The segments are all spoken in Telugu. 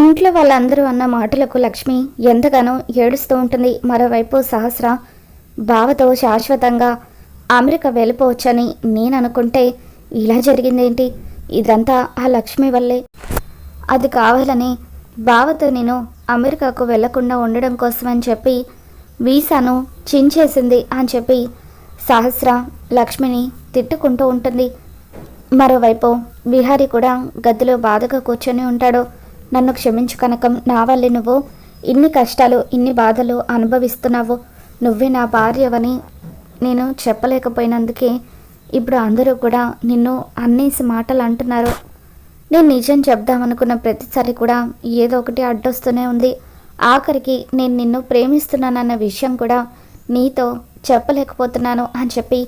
ఇంట్లో వాళ్ళందరూ అన్న మాటలకు లక్ష్మి ఎంతగానో ఏడుస్తూ ఉంటుంది. మరోవైపు సహస్ర బావతో శాశ్వతంగా అమెరికా వెళ్ళిపోవచ్చని నేను అనుకుంటే ఇలా జరిగిందేంటి? ఇదంతా ఆ లక్ష్మి వల్లే. అది కావాలని బావతో నేను అమెరికాకు వెళ్లకుండా ఉండడం కోసమని చెప్పి వీసాను చించేసింది అని చెప్పి సహస్ర లక్ష్మిని తిట్టుకుంటూ ఉంటుంది. మరోవైపు విహారీ కూడా గదిలో బాధగా కూర్చొని ఉంటాడు. నన్ను క్షమించు కనకం, నా వల్లే నువ్వు ఇన్ని కష్టాలు ఇన్ని బాధలు అనుభవిస్తున్నావు. నువ్వే నా భార్యవని నేను చెప్పలేకపోయినందుకే ఇప్పుడు అందరూ కూడా నిన్ను అన్నేసి మాటలు అంటున్నారు. నేను నిజం చెప్దామనుకున్న ప్రతిసారి కూడా ఏదో ఒకటి అడ్డొస్తూనే ఉంది. ఆఖరికి నేను నిన్ను ప్రేమిస్తున్నానన్న విషయం కూడా నీతో చెప్పలేకపోతున్నాను అని చెప్పి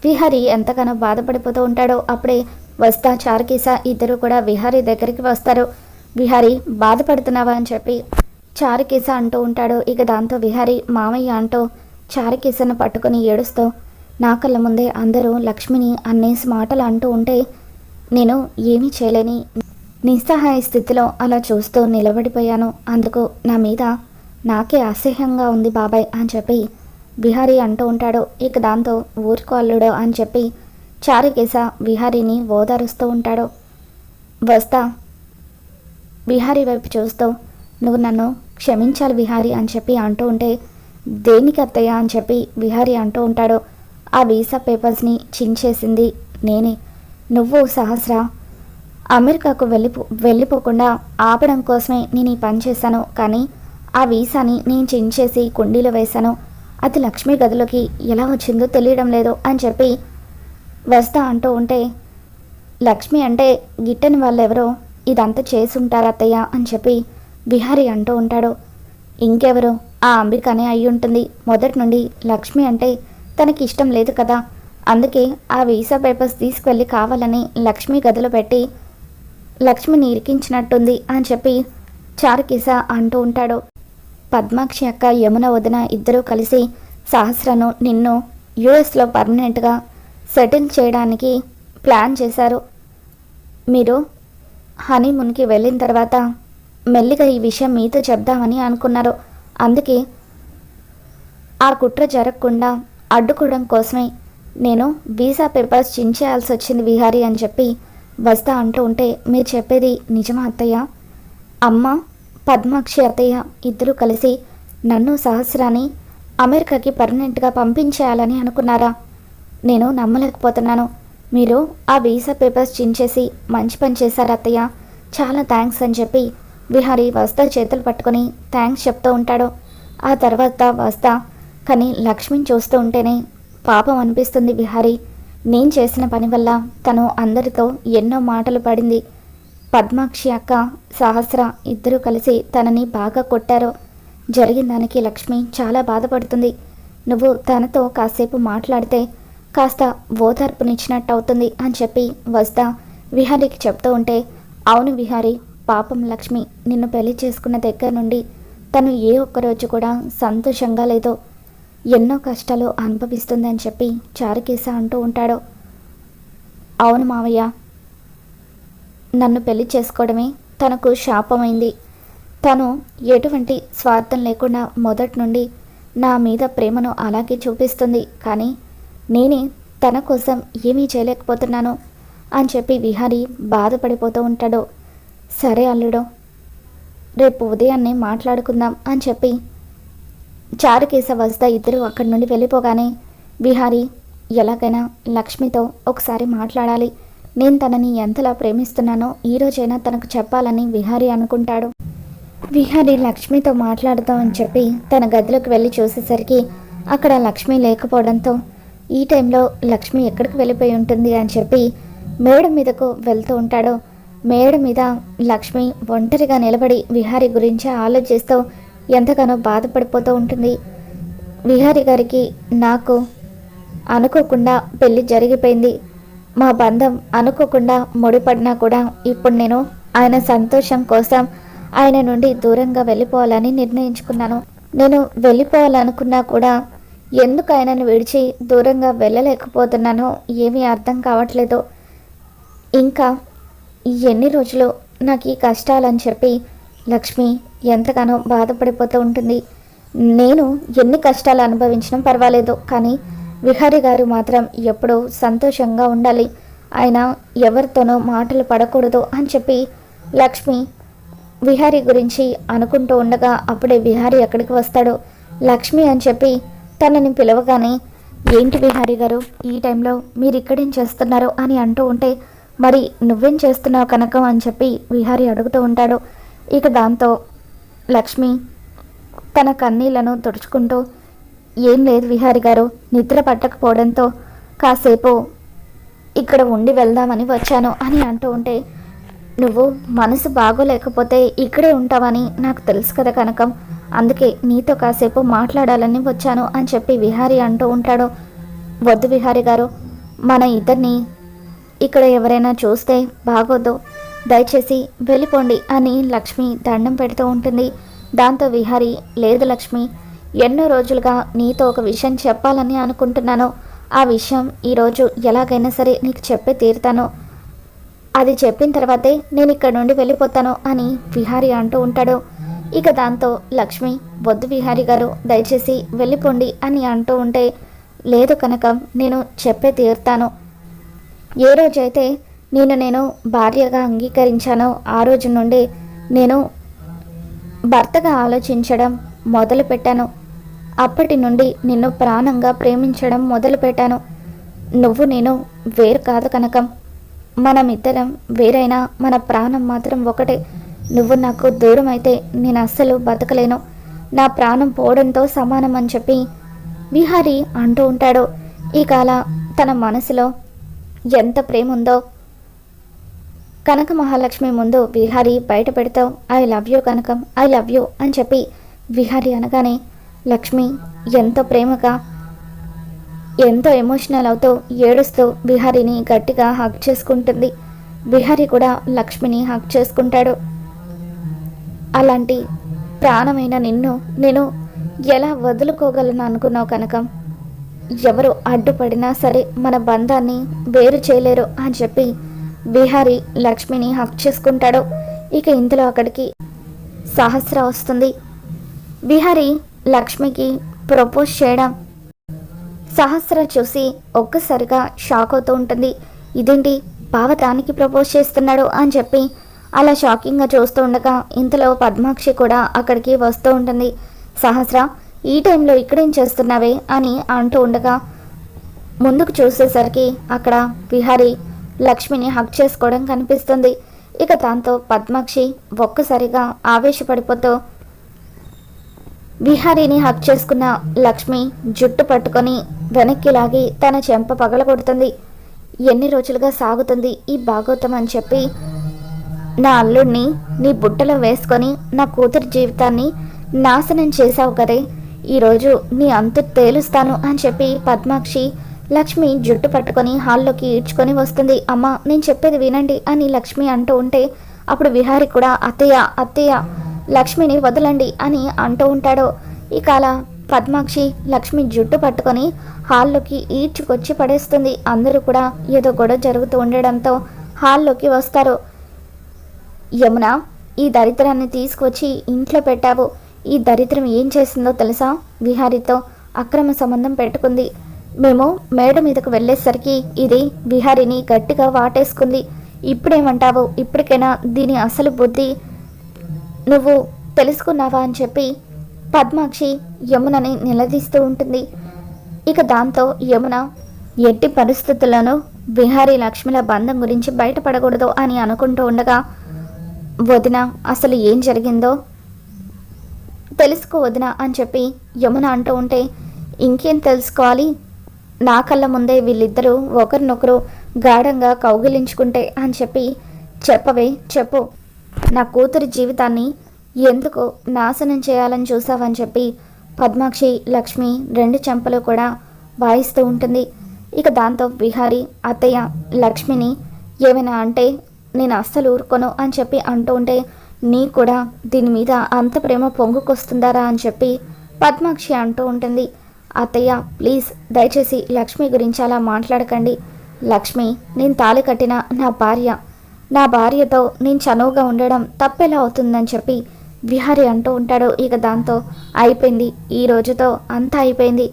విహారీ ఎంతగానో బాధపడిపోతూ ఉంటాడో. అప్పుడే వస్తా చారుకేశ ఇద్దరు కూడా విహారీ దగ్గరికి వస్తారు. విహారీ బాధపడుతున్నావా అని చెప్పి చారుకేశ అంటూ ఉంటాడు. ఇక దాంతో విహారీ మామయ్య అంటూ చారుకేశను పట్టుకొని ఏడుస్తూ, నా కళ్ళ ముందే అందరూ లక్ష్మిని అన్నేసి మాటలు అంటూ ఉంటే నేను ఏమీ చేయలేని నిస్సహాయ స్థితిలో అలా చూస్తూ నిలబడిపోయాను. అందుకు నా మీద నాకే అసహ్యంగా ఉంది బాబాయ్ అని చెప్పి విహారీ అంటూ ఉంటాడు. ఇక దాంతో ఊరుకో అల్లుడు అని చెప్పి చారుకేశ విహారీని ఓదారుస్తూ ఉంటాడు. వస్తా విహారీ వైపు చూస్తూ, నువ్వు నన్ను క్షమించాలి విహారీ అని చెప్పి అంటూ ఉంటే, దేనికి అత్తయ్య అని చెప్పి విహారీ అంటూ ఉంటాడు. ఆ వీసా పేపర్స్ని చించేసింది నేనే. నువ్వు సహస్ర అమెరికాకు వెళ్ళిపోకుండా ఆపడం కోసమే నేను ఈ పని చేశాను. కానీ ఆ వీసాని నేను చించేసి కుండీలో వేశాను. అది లక్ష్మి గదిలోకి ఎలా వచ్చిందో తెలియడం లేదు అని చెప్పి వస్తా అంటూ ఉంటే, లక్ష్మి అంటే గిట్టని వాళ్ళెవరో ఇదంతా చేసి ఉంటారు అత్తయ్య అని చెప్పి విహారీ అంటూ ఉంటాడు. ఇంకెవరు? ఆ అంబికనే అయి ఉంటుంది. మొదటి నుండి లక్ష్మి అంటే తనకి ఇష్టం లేదు కదా, అందుకే ఆ వీసా పేపర్స్ తీసుకువెళ్ళి కావాలని లక్ష్మి గదిలో పెట్టి లక్ష్మిని ఇరికించినట్టుంది అని చెప్పి చారుకేశ అంటూ ఉంటాడు. పద్మాక్షి అక్క యమున వదిన ఇద్దరూ కలిసి సహస్రను నిన్ను యుఎస్లో పర్మనెంట్గా సెటిల్ చేయడానికి ప్లాన్ చేశారు. మీరు హనీమూన్కి వెళ్ళిన తర్వాత మెల్లిగా ఈ విషయం మీతో చెప్దామని అనుకున్నారు. అందుకే ఆ కుట్ర జరగకుండా అడ్డుకోవడం కోసమే నేను వీసా పేపర్స్ చించేయాల్సి వచ్చింది విహారీ అని చెప్పి వస్తా అంటూ ఉంటే, మీరు చెప్పేది నిజమా అత్తయ్య? అమ్మ పద్మాక్షి అత్తయ్య ఇద్దరూ కలిసి నన్ను సహస్రాన్ని అమెరికాకి పర్మనెంట్గా పంపించేయాలని అనుకున్నారా? నేను నమ్మలేకపోతున్నాను. మీరు ఆ వీసా పేపర్స్ చించేసి మంచి పని చేశారు అత్తయ్య, చాలా థ్యాంక్స్ అని చెప్పి విహారీ వస్తా చేతులు పట్టుకొని థ్యాంక్స్ చెప్తూ ఉంటాడు. ఆ తర్వాత వస్తా కానీ లక్ష్మిని చూస్తూ ఉంటేనే పాపం అనిపిస్తుంది విహారీ. నేను చేసిన పని వల్ల తను అందరితో ఎన్నో మాటలు పడింది. పద్మాక్షి అక్క సహస్ర ఇద్దరూ కలిసి తనని బాగా కొట్టారు. జరిగిన దానికి లక్ష్మి చాలా బాధపడుతుంది. నువ్వు తనతో కాసేపు మాట్లాడితే కాస్త ఓదార్పునిచ్చినట్టు అవుతుంది అని చెప్పి వస్తా విహారీకి చెప్తూ ఉంటే, అవును విహారీ, పాపం లక్ష్మి నిన్ను పెళ్లి చేసుకున్న దగ్గర నుండి తను ఏ ఒక్కరోజు కూడా సంతోషంగా లేదో, ఎన్నో కష్టాలు అనుభవిస్తుంది అని చెప్పి చారుకేశ అంటూ ఉంటాడు. అవును మావయ్య, నన్ను పెళ్లి చేసుకోవడమే తనకు శాపమైంది. తను ఎటువంటి స్వార్థం లేకుండా మొదటి నుండి నా మీద ప్రేమను అలాగే చూపిస్తుంది. కానీ నేనే తన కోసం ఏమీ చేయలేకపోతున్నాను అని చెప్పి విహారీ బాధపడిపోతూ ఉంటాడు. సరే అల్లుడు, రేపు ఉదయాన్నే మాట్లాడుకుందాం అని చెప్పి చారుకేశ వస్తా ఇద్దరు అక్కడి నుండి వెళ్ళిపోగానే విహారీ ఎలాగైనా లక్ష్మితో ఒకసారి మాట్లాడాలి, నేను తనని ఎంతలా ప్రేమిస్తున్నానో ఈరోజైనా తనకు చెప్పాలని విహారీ అనుకుంటాడు. విహారీ లక్ష్మితో మాట్లాడదాం అని చెప్పి తన గదిలోకి వెళ్ళి చూసేసరికి అక్కడ లక్ష్మి లేకపోవడంతో ఈ టైంలో లక్ష్మి ఎక్కడికి వెళ్ళిపోయి ఉంటుంది అని చెప్పి మేడ మీదకు వెళ్తూ ఉంటాడు. మేడ మీద లక్ష్మి ఒంటరిగా నిలబడి విహారీ గురించి ఆలోచిస్తూ ఎంతగానో బాధపడిపోతూ ఉంటుంది. విహారీ గారికి నాకు అనుకోకుండా పెళ్ళి జరిగిపోయింది. మా బంధం అనుకోకుండా ముడిపడినా కూడా ఇప్పుడు నేను ఆయన సంతోషం కోసం ఆయన నుండి దూరంగా వెళ్ళిపోవాలని నిర్ణయించుకున్నాను. నేను వెళ్ళిపోవాలనుకున్నా కూడా ఎందుకు ఆయనను విడిచి దూరంగా వెళ్ళలేకపోతున్నానో ఏమీ అర్థం కావట్లేదు. ఇంకా ఎన్ని రోజులు నాకు ఈ కష్టాలని చెప్పి లక్ష్మి ఎంతగానో బాధపడిపోతూ ఉంటుంది. నేను ఎన్ని కష్టాలు అనుభవించినా పర్వాలేదు, కానీ విహారీ గారు మాత్రం ఎప్పుడూ సంతోషంగా ఉండాలి, ఆయన ఎవరితోనో మాటలు పడకూడదు అని చెప్పి లక్ష్మి విహారీ గురించి అనుకుంటూ ఉండగా అప్పుడే విహారీ అక్కడికి వస్తాడు. లక్ష్మి అని చెప్పి తనని పిలవగానే, ఏంటి విహారీ గారు ఈ టైంలో మీరు ఇక్కడేం చేస్తున్నారు అని అంటూ ఉంటే, మరి నువ్వేం చేస్తున్నావు కనకం అని చెప్పి విహారీ అడుగుతూ ఉంటాడు. ఇక దాంతో లక్ష్మి తన కన్నీళ్లను తుడుచుకుంటూ, ఏం లేదు విహారీ గారు, నిద్ర పట్టకపోవడంతో కాసేపు ఇక్కడ ఉండి వెళ్దామని వచ్చాను అని అంటూ ఉంటే, నువ్వు మనసు బాగోలేకపోతే ఇక్కడే ఉంటావని నాకు తెలుసు కదా కనకం, అందుకే నీతో కాసేపు మాట్లాడాలని వచ్చాను అని చెప్పి విహారీ అంటూ ఉంటాడు. వద్దు విహారీ గారు, మన ఇద్దరిని ఇక్కడ ఎవరైనా చూస్తే బాగోద్దు, దయచేసి వెళ్ళిపోండి అని లక్ష్మి దండం పెడుతూ ఉంటుంది. దాంతో విహారీ, లేదు లక్ష్మి, ఎన్నో రోజులుగా నీతో ఒక విషయం చెప్పాలని అనుకుంటున్నాను, ఆ విషయం ఈరోజు ఎలాగైనా సరే నీకు చెప్పే తీరుతాను, అది చెప్పిన తర్వాతే నేను ఇక్కడ నుండి వెళ్ళిపోతాను అని విహారీ అంటూ ఉంటాడు. ఇక దాంతో లక్ష్మి, వద్దు విహారీ గారు, దయచేసి వెళ్ళిపోండి అని అంటూ ఉంటే, లేదు కనకం, నేను చెప్పే తీరుతాను, ఏ రోజైతే నేను భార్యగా అంగీకరించానో ఆ రోజు నుండి నేను భర్తగా ఆలోచించడం మొదలుపెట్టాను, అప్పటి నుండి నిన్ను ప్రాణంగా ప్రేమించడం మొదలుపెట్టాను, నువ్వు నేను వేరు కాదు కనకం, మనమిద్దరం వేరైనా మన ప్రాణం మాత్రం ఒకటే, నువ్వు నాకు దూరం అయితే నేను అస్సలు బతకలేను, నా ప్రాణం పోవడంతో సమానం అని చెప్పి విహారీ అంటూ ఉంటాడు. ఈ కాల తన మనసులో ఎంత ప్రేమ ఉందో కనక మహాలక్ష్మి ముందు విహారీ బయట పెడతావు, I love you Kanakam, I love you అని చెప్పి విహారీ అనగానే లక్ష్మి ఎంతో ప్రేమగా ఎంతో ఎమోషనల్ అవుతూ ఏడుస్తూ విహారీని గట్టిగా హగ్ చేసుకుంటుంది. విహారీ కూడా లక్ష్మిని హగ్ చేసుకుంటాడు. అలాంటి ప్రాణమైన నిన్ను నేను ఎలా వదులుకోగలను అనుకున్నావు కనకం, ఎవరు అడ్డుపడినా సరే మన బంధాన్ని వేరు చేయలేరు అని చెప్పి విహారీ లక్ష్మిని హక్ చేసుకుంటాడు. ఇక ఇంతలో అక్కడికి సహస్ర వస్తుంది. విహారీ లక్ష్మికి ప్రపోజ్ చేయడం సహస్ర చూసి ఒక్కసారిగా షాక్ అవుతూ ఉంటుంది. ఇదేంటి, బావ దానికి ప్రపోజ్ చేస్తున్నాడు అని చెప్పి అలా షాకింగ్గా చూస్తూ ఉండగా ఇంతలో పద్మాక్షి కూడా అక్కడికి వస్తూ ఉంటుంది. సహస్ర, ఈ టైంలో ఇక్కడేం చేస్తున్నావే అని అంటూ ఉండగా ముందుకు చూసేసరికి అక్కడ విహారీ లక్ష్మిని హక్ చేసుకోవడం కనిపిస్తుంది. ఇక దాంతో పద్మాక్షి ఒక్కసారిగా ఆవేశపడిపోతూ విహారీని హక్ చేసుకున్న లక్ష్మి జుట్టు పట్టుకొని వెనక్కి లాగి తన చెంప పగలగొడుతుంది. ఎన్ని రోజులుగా సాగుతుంది ఈ భాగవతం అని చెప్పి నా అల్లుడిని నీ బుట్టలో వేసుకొని నా కూతురి జీవితాన్ని నాశనం చేశావు కదే, ఈరోజు నీ అంతు తేలుస్తాను అని చెప్పి పద్మాక్షి లక్ష్మి జుట్టు పట్టుకొని హాల్లోకి ఈడ్చుకొని వస్తుంది. అమ్మ, నేను చెప్పేది వినండి అని లక్ష్మి అంటూ ఉంటే అప్పుడు విహారీ కూడా అత్తయ్య అత్తయ్య లక్ష్మిని వదలండి అని అంటూ ఉంటాడు. ఇక అలా పద్మాక్షి లక్ష్మి జుట్టు పట్టుకొని హాల్లోకి ఈడ్చుకొచ్చి పడేస్తుంది. అందరూ కూడా ఏదో గొడవ జరుగుతూ ఉండడంతో హాల్లోకి వస్తారు. యమున, ఈ దరిద్రాన్ని తీసుకొచ్చి ఇంట్లో పెట్టావు, ఈ దరిద్రం ఏం చేసిందో తెలుసా, విహారీతో అక్రమ సంబంధం పెట్టుకుంది, మేము మేడ మీదకు వెళ్ళేసరికి ఇది విహారీని గట్టిగా వాటేసుకుంది, ఇప్పుడేమంటావు, ఇప్పటికైనా దీని అసలు బుద్ధి నువ్వు తెలుసుకున్నావా అని చెప్పి పద్మాక్షి యమునని నిలదీస్తూ ఉంటుంది. ఇక దాంతో యమున ఎట్టి పరిస్థితుల్లోనూ విహారీ లక్ష్మిల బంధం గురించి బయటపడకూడదు అని అనుకుంటూ ఉండగా, వదిన అసలు ఏం జరిగిందో తెలుసుకో వదిన అని చెప్పి యమున అంటూ ఉంటే, ఇంకేం తెలుసుకోవాలి, నా కళ్ళ ముందే వీళ్ళిద్దరూ ఒకరినొకరు గాఢంగా కౌగిలించుకుంటే అని చెప్పి చెప్పవే చెప్పు, నా కూతురి జీవితాన్ని ఎందుకు నాశనం చేయాలని చూసావని చెప్పి పద్మాక్షి లక్ష్మి రెండు చెంపలు కూడా వాయిస్తూ ఉంటుంది. ఇక దాంతో విహారీ అత్తయ్య లక్ష్మిని ఏమైనా అంటే నేను అస్సలు ఊరుకోను అని చెప్పి అంటూ ఉంటే, నీ కూడా దీని మీద అంత ప్రేమ పొంగుకొస్తుందారా అని చెప్పి పద్మాక్షి అంటూ ఉంటుంది. అత్తయ్య ప్లీజ్ దయచేసి లక్ష్మి గురించి అలా మాట్లాడకండి, లక్ష్మి నేను తాళి కట్టిన నా భార్యతో నేను చనువుగా ఉండడం తప్పెలా అవుతుందని చెప్పి విహారీ అంటూ ఉంటాడు. ఇక దాంతో అయిపోయింది, ఈ రోజుతో అంతా అయిపోయింది.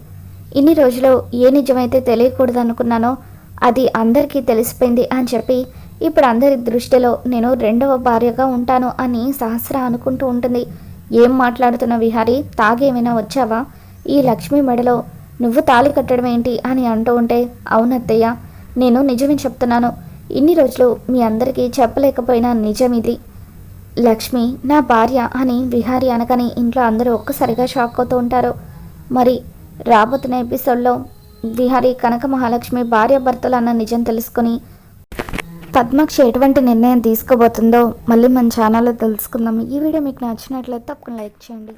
ఇన్ని రోజులు ఏ నిజమైతే తెలియకూడదు అనుకున్నానో అది అందరికీ తెలిసిపోయింది అని చెప్పి ఇప్పుడు అందరి దృష్టిలో నేను రెండవ భార్యగా ఉంటాను అని సహస్ర అనుకుంటూ ఉంటుంది. ఏం మాట్లాడుతున్న విహారీ, తాగేమైనా వచ్చావా? ఈ లక్ష్మి మెడలో నువ్వు తాళి కట్టడం ఏంటి అని అంటూ ఉంటే, అవునత్తయ్య, నేను నిజమే చెప్తున్నాను. ఇన్ని రోజులు మీ అందరికీ చెప్పలేకపోయినా నిజం ఇది. లక్ష్మి నా భార్య అని విహారీ అనగానే ఇంట్లో అందరూ ఒక్కసారిగా షాక్ అవుతూ ఉంటారు. మరి రాబోతున్న ఎపిసోడ్లో విహారీ కనక మహాలక్ష్మి భార్యాభర్తలు అన్న నిజం తెలుసుకొని పద్మాక్షి ఎటువంటి నిర్ణయం తీసుకోబోతుందో మళ్ళీ మన ఛానల్లో తెలుసుకుందాం. ఈ వీడియో మీకు నచ్చినట్లయితే తప్పకుండా లైక్ చేయండి.